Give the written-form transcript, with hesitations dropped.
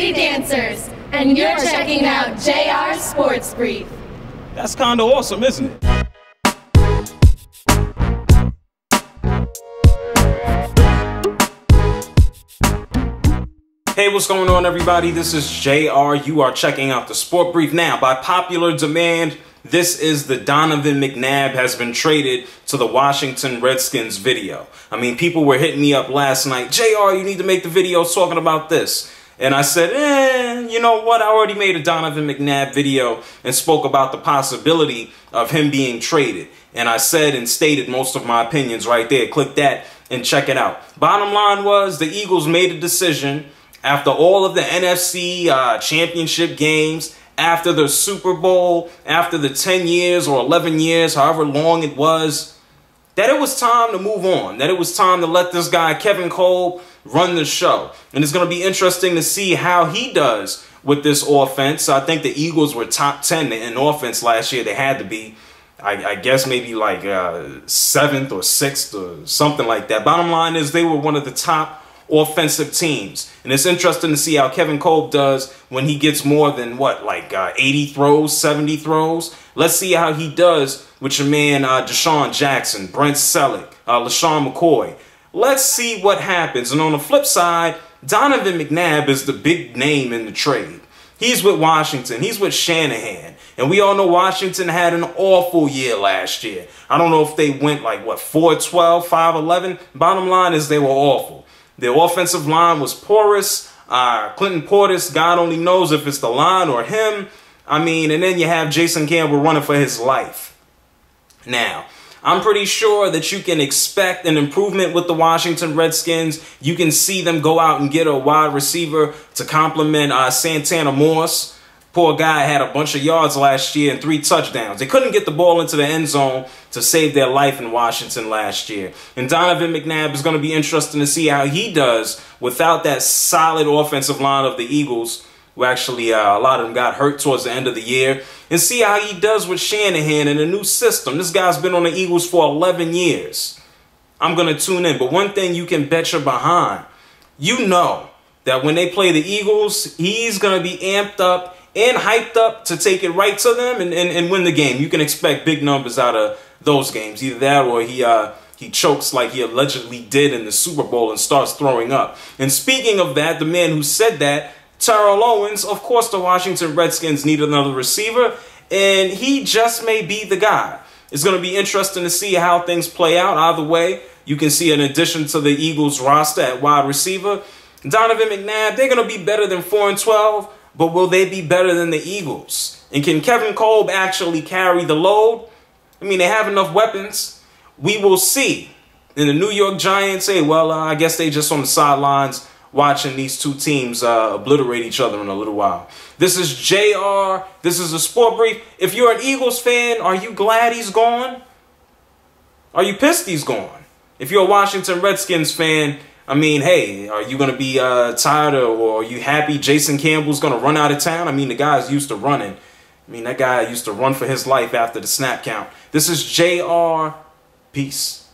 Dirty Dancers, and you're checking out JR Sports Brief. That's kind of awesome, isn't it? Hey, what's going on, everybody? This is JR. You are checking out the Sport Brief. Now, by popular demand, this is the Donovan McNabb has been traded to the Washington Redskins video. I mean, people were hitting me up last night. JR, you need to make the video talking about this. And I said, you know what? I already made a Donovan McNabb video and spoke about the possibility of him being traded. And I said and stated most of my opinions right there. Click that and check it out. Bottom line was the Eagles made a decision after all of the NFC championship games, after the Super Bowl, after the 10 years or 11 years, however long it was, that it was time to move on, that it was time to let this guy, Kevin Kolb, run the show. And it's going to be interesting to see how he does with this offense. I think the Eagles were top 10 in offense last year. They had to be, I guess, maybe like 7th or 6th or something like that. Bottom line is they were one of the top offensive teams. And it's interesting to see how Kevin Kolb does when he gets more than, what, like 80 throws, 70 throws. Let's see how he does with your man Deshaun Jackson, Brent Selleck, LaShawn McCoy. Let's see what happens. And on the flip side, Donovan McNabb is the big name in the trade. He's with Washington. He's with Shanahan. And we all know Washington had an awful year last year. I don't know if they went like, what, 4-12, 5-11. Bottom line is they were awful. Their offensive line was porous. Clinton Portis, God only knows if it's the line or him. I mean, and then you have Jason Campbell running for his life. Now, I'm pretty sure that you can expect an improvement with the Washington Redskins. You can see them go out and get a wide receiver to complement Santana Morse. Poor guy had a bunch of yards last year and 3 touchdowns. They couldn't get the ball into the end zone to save their life in Washington last year. And Donovan McNabb is going to be interesting to see how he does without that solid offensive line of the Eagles, who actually a lot of them got hurt towards the end of the year, and see how he does with Shanahan and a new system. This guy's been on the Eagles for 11 years. I'm going to tune in. But one thing you can bet your behind, you know that when they play the Eagles, he's going to be amped up and hyped up to take it right to them and win the game. You can expect big numbers out of those games. Either that or he chokes like he allegedly did in the Super Bowl and starts throwing up. And speaking of that, the man who said that, Terrell Owens, of course the Washington Redskins need another receiver, and he just may be the guy. It's going to be interesting to see how things play out. Either way, you can see an addition to the Eagles roster at wide receiver. Donovan McNabb, they're going to be better than 4-12, but will they be better than the Eagles? And can Kevin Kolb actually carry the load? I mean, they have enough weapons. We will see. And the New York Giants say, well, I guess they just on the sidelines watching these two teams obliterate each other in a little while. This is JR. This is a Sport Brief. If you're an Eagles fan, are you glad he's gone? Are you pissed he's gone? If you're a Washington Redskins fan, I mean, hey, are you going to be tired or are you happy Jason Campbell's going to run out of town? I mean, the guy's used to running. I mean, that guy used to run for his life after the snap count. This is JR. Peace.